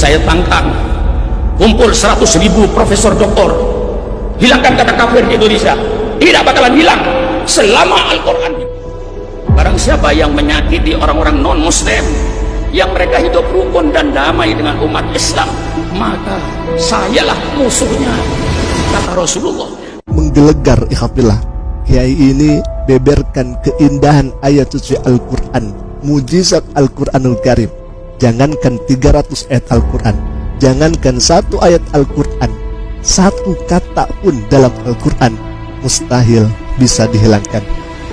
Saya tantang, kumpul 100.000 profesor doktor, hilangkan kata kafir di Indonesia. Tidak bakalan hilang selama Al-Quran. Barang siapa yang menyakiti orang-orang non-muslim yang mereka hidup rukun dan damai dengan umat Islam, maka sayalah musuhnya, kata Rasulullah. Menggelegar ikhafillah, kiai ini beberkan keindahan ayat suci Al-Quran, mujizat Al-Quranul Karim. Jangankan 300 ayat Al-Quran, jangankan satu ayat Al-Quran, satu kata pun dalam Al-Quran mustahil bisa dihilangkan.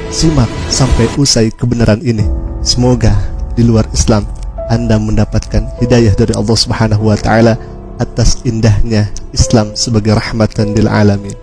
Simak sampai usai kebenaran ini. Semoga di luar Islam Anda mendapatkan hidayah dari Allah Subhanahu wa Ta'ala atas indahnya Islam sebagai rahmatan lil alamin.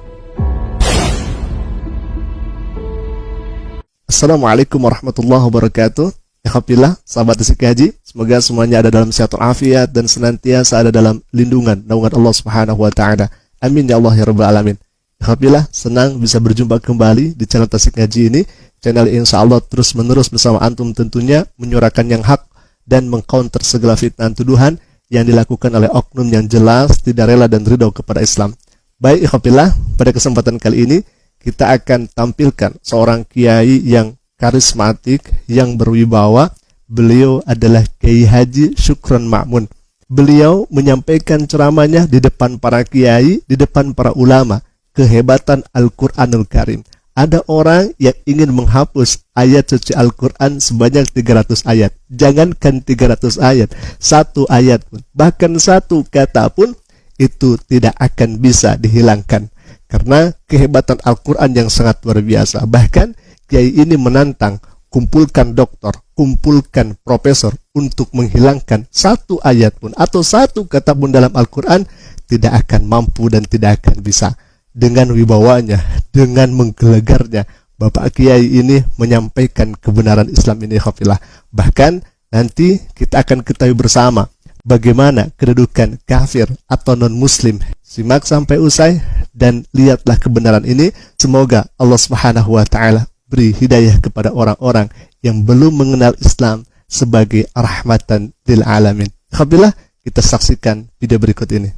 Assalamualaikum warahmatullahi wabarakatuh. Alhamdulillah, sahabat Asik Haji, semoga semuanya ada dalam sehat walafiat dan senantiasa ada dalam naungan Allah Subhanahu wa Ta'ala. Amin ya Allah ya rabbal alamin. Alhamdulillah, senang bisa berjumpa kembali di channel Asik Haji ini. Channel insya Allah terus menerus bersama antum tentunya menyuarakan yang hak dan mengcounter segala fitnah tuduhan yang dilakukan oleh oknum yang jelas tidak rela dan ridho kepada Islam. Baik, alhamdulillah, pada kesempatan kali ini kita akan tampilkan seorang kiai yang karismatik, yang berwibawa. Beliau adalah Kiai Haji Syukron Ma'mun. Beliau menyampaikan ceramahnya di depan para kiai, di depan para ulama, kehebatan Al-Quranul Karim. Ada orang yang ingin menghapus ayat suci Al-Quran sebanyak 300 ayat. Jangankan 300 ayat, satu ayat pun, bahkan satu kata pun, itu tidak akan bisa dihilangkan. Karena kehebatan Al-Quran yang sangat luar biasa. Bahkan kiai ini menantang, kumpulkan doktor, kumpulkan profesor untuk menghilangkan satu ayat pun atau satu kata pun dalam Al-Quran, tidak akan mampu dan tidak akan bisa. Dengan wibawanya, dengan menggelegarnya, Bapak Kiai ini menyampaikan kebenaran Islam ini, khafillah. Bahkan nanti kita akan ketahui bersama bagaimana kedudukan kafir atau non-muslim. Simak sampai usai dan lihatlah kebenaran ini. Semoga Allah Subhanahu wa Ta'ala beri hidayah kepada orang-orang yang belum mengenal Islam sebagai rahmatan lil alamin. Alhamdulillah, kita saksikan video berikut ini.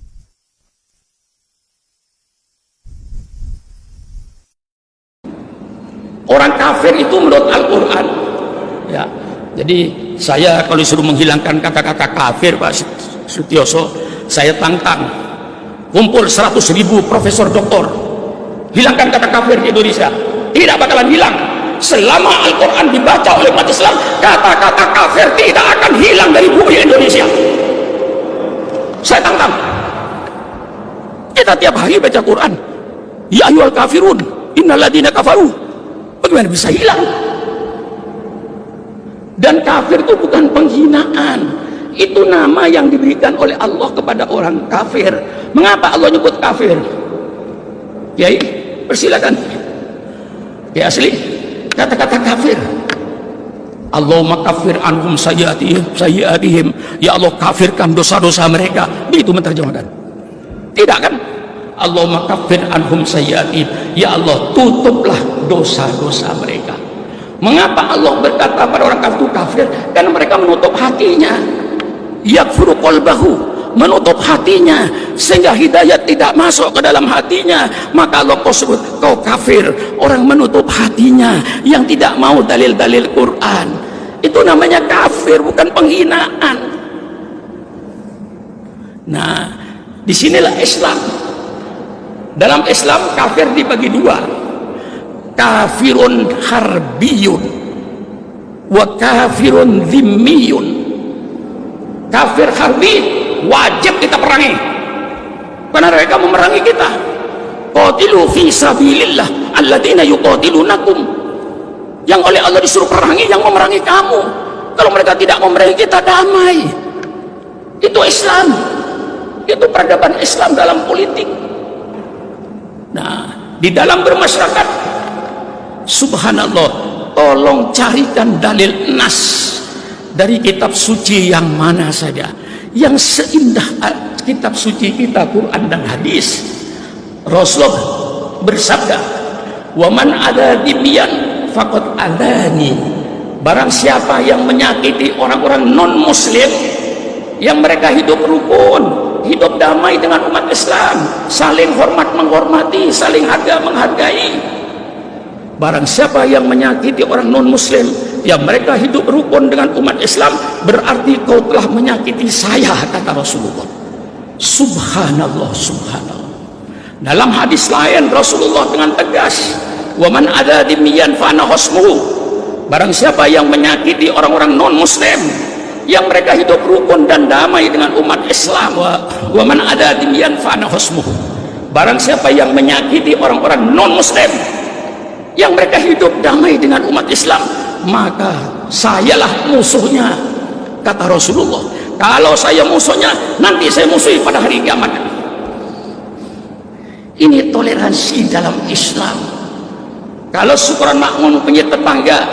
Orang kafir itu menurut Al-Quran, ya. Jadi saya kalau disuruh menghilangkan kata-kata kafir, Pak Sutioso, saya tantang, kumpul 100.000 profesor doktor, hilangkan kata kafir di Indonesia. Tidak bakalan hilang selama Al-Quran dibaca oleh umat Islam. Kata-kata kafir tidak akan hilang dari bumi Indonesia. Saya tantang. Kita tiap hari baca Quran, ya ayyuhal kafirun innalladzina kafaru. Bagaimana bisa hilang? Dan kafir itu bukan penghinaan, itu nama yang diberikan oleh Allah kepada orang kafir. Mengapa Allah nyebut kafir? Kiai, persilakan. Ya asli, kata-kata kafir. Allahumma kafir anhum sayyi'atihim. Ya Allah, kafirkan dosa-dosa mereka. Itu menerjemahkan. Tidak kan? Allahumma kafir anhum sayyi'atihim. Ya Allah, tutuplah dosa-dosa mereka. Mengapa Allah berkata pada orang kafir itu kafir? Karena mereka menutup hatinya. Yakfuru qalbahu, menutup hatinya sehingga hidayat tidak masuk ke dalam hatinya. Maka Allah sebut kau kafir, orang menutup hatinya yang tidak mau dalil-dalil Quran. Itu namanya kafir, bukan penghinaan. Nah, disinilah Islam. Dalam Islam kafir dibagi dua, kafirun harbiyun wa kafirun zimmiyun. Kafir harbi wajib kita perangi karena mereka memerangi kita. Qatilu fi sabilillah alladzina yuqatilunakum. Yang oleh Allah disuruh perangi yang memerangi kamu. Kalau mereka tidak memerangi kita, damai. Itu Islam. Itu peradaban Islam dalam politik. Nah, di dalam bermasyarakat, subhanallah, tolong carikan dalil nas dari kitab suci yang mana saja yang seindah kitab suci kita, Quran dan hadis. Rasulullah bersabda, waman ada dimian faqad adani. Barang siapa yang menyakiti orang-orang non muslim, yang mereka hidup rukun, hidup damai dengan umat Islam, saling hormat menghormati, saling harga menghargai. Barang siapa yang menyakiti orang non muslim yang mereka hidup rukun dengan umat Islam, berarti kau telah menyakiti saya, kata Rasulullah. Subhanallah, subhanallah. Dalam hadis lain Rasulullah dengan tegas, wa man ada dimiyan fana hosmuhu, barang siapa yang menyakiti orang-orang non muslim yang mereka hidup rukun dan damai dengan umat Islam, wa man ada dimiyan fana hosmuhu, barang siapa yang menyakiti orang-orang non muslim yang mereka hidup damai dengan umat Islam, maka sayalah musuhnya, kata Rasulullah. Kalau saya musuhnya, nanti saya musuhi pada hari kiamat. Ini toleransi dalam Islam. Kalau syukuran makmun punya tetangga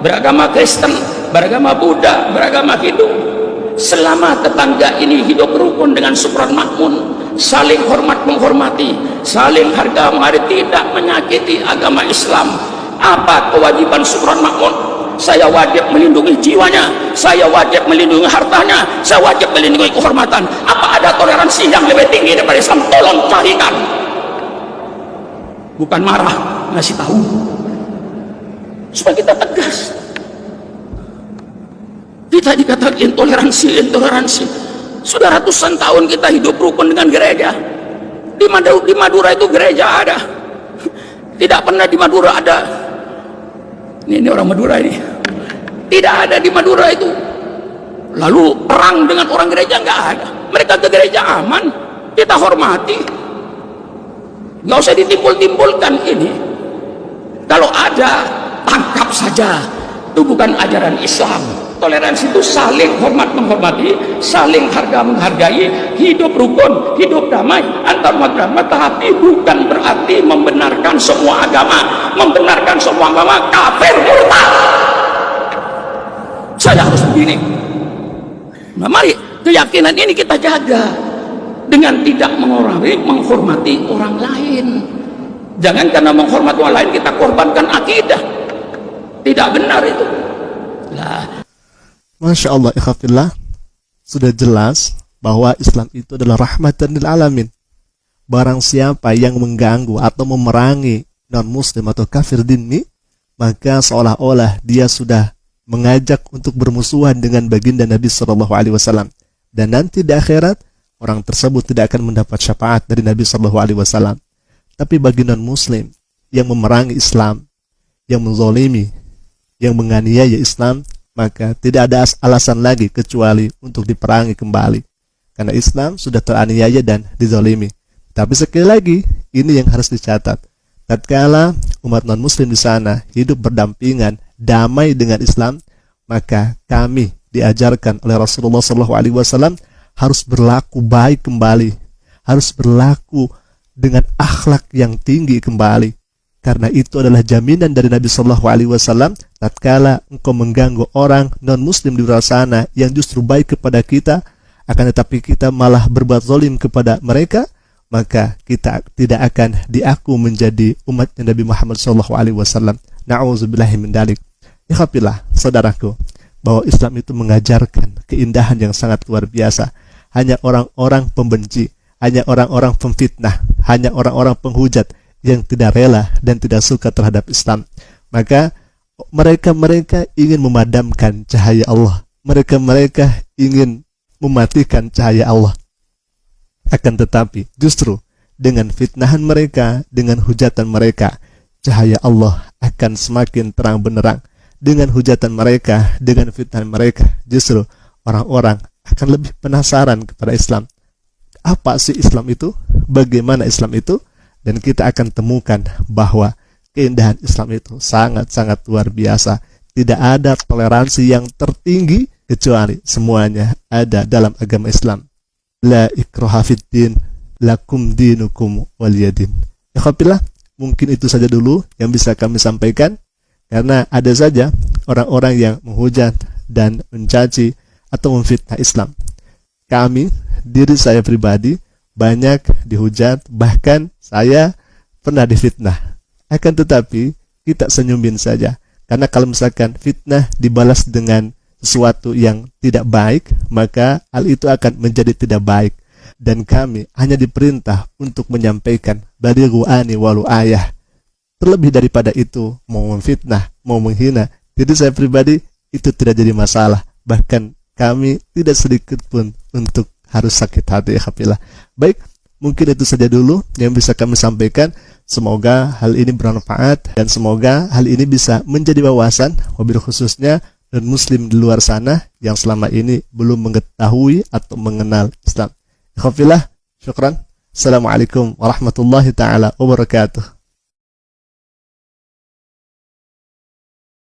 beragama Kristen, beragama Buddha, beragama Hindu, selama tetangga ini hidup rukun dengan syukuran makmun, saling hormat menghormati, saling harga menghargai, tidak menyakiti agama Islam, apa kewajiban syukuran makmun? Saya wajib melindungi jiwanya, saya wajib melindungi hartanya, saya wajib melindungi kehormatan. Apa ada toleransi yang lebih tinggi daripada Islam? Tolong carikan. Bukan marah, ngasih tahu supaya kita tegas. Kita dikatakan intoleransi, intoleransi. Sudah ratusan tahun kita hidup rukun dengan gereja. Di Madura itu gereja ada. Tidak pernah di Madura ada. Ini orang Madura ini. Tidak ada di Madura itu. Lalu perang dengan orang gereja nggak ada. Mereka ke gereja aman, kita hormati. Nggak usah ditimbul-timbulkan ini. Kalau ada, tangkap saja. Itu bukan ajaran Islam. Toleransi itu saling hormat menghormati, saling harga menghargai, hidup rukun, hidup damai antar umat beragama, tapi bukan berarti membenarkan semua agama, membenarkan semua agama kafir murtad. Saya harus begini. Nah, mari keyakinan ini kita jaga dengan tidak menghormati orang lain. Jangan karena menghormati orang lain kita korbankan akidah. Tidak benar itu. Lah, Masya Allah, ikhafillah, sudah jelas bahwa Islam itu adalah rahmatan lil alamin. Barang siapa yang mengganggu atau memerangi non-muslim atau kafir dinni, maka seolah-olah dia sudah mengajak untuk bermusuhan dengan baginda Nabi SAW. Dan nanti di akhirat, orang tersebut tidak akan mendapat syafaat dari Nabi SAW. Tapi bagi non-muslim yang memerangi Islam, yang menzalimi, yang menganiaya Islam, maka tidak ada alasan lagi kecuali untuk diperangi kembali, karena Islam sudah teraniaya dan dizalimi. Tapi sekali lagi, ini yang harus dicatat. Tatkala umat non-muslim di sana hidup berdampingan damai dengan Islam, maka kami diajarkan oleh Rasulullah SAW harus berlaku baik kembali, harus berlaku dengan akhlak yang tinggi kembali. Karena itu adalah jaminan dari Nabi SAW. Tatkala engkau mengganggu orang non-muslim di luar sana yang justru baik kepada kita, akan tetapi kita malah berbuat zalim kepada mereka, maka kita tidak akan diaku menjadi umatnya Nabi Muhammad SAW. Na'udzubillahi min dzalik. Ikhafillah, saudaraku, bahwa Islam itu mengajarkan keindahan yang sangat luar biasa. Hanya orang-orang pembenci, hanya orang-orang pemfitnah, hanya orang-orang penghujat yang tidak rela dan tidak suka terhadap Islam, maka mereka ingin memadamkan cahaya Allah, mereka ingin mematikan cahaya Allah. Akan tetapi justru dengan fitnahan mereka, dengan hujatan mereka, cahaya Allah akan semakin terang benderang. Dengan hujatan mereka, dengan fitnahan mereka, justru orang-orang akan lebih penasaran kepada Islam. Apa sih Islam itu? Bagaimana Islam itu? Dan kita akan temukan bahwa keindahan Islam itu sangat-sangat luar biasa. Tidak ada toleransi yang tertinggi kecuali semuanya ada dalam agama Islam. La ikraha fiddin, lakum dinukum waliyadin. Ikhwafillah, mungkin itu saja dulu yang bisa kami sampaikan. Karena ada saja orang-orang yang menghujat dan mencaci atau memfitnah Islam. Kami, diri saya pribadi, banyak dihujat, bahkan saya pernah difitnah. Akan tetapi kita senyumin saja, karena kalau misalkan fitnah dibalas dengan sesuatu yang tidak baik, maka hal itu akan menjadi tidak baik. Dan kami hanya diperintah untuk menyampaikan balighu ani walau ayah. Terlebih daripada itu, mau memfitnah, mau menghina, jadi saya pribadi itu tidak jadi masalah. Bahkan kami tidak sedikit pun untuk harus sakit hati. Alhamdulillah. Baik, mungkin itu saja dulu yang bisa kami sampaikan. Semoga hal ini bermanfaat dan semoga hal ini bisa menjadi wawasan, wabil khususnya dan muslim di luar sana yang selama ini belum mengetahui atau mengenal Islam. Alhamdulillah, syukran. Assalamualaikum warahmatullahi taala wabarakatuh.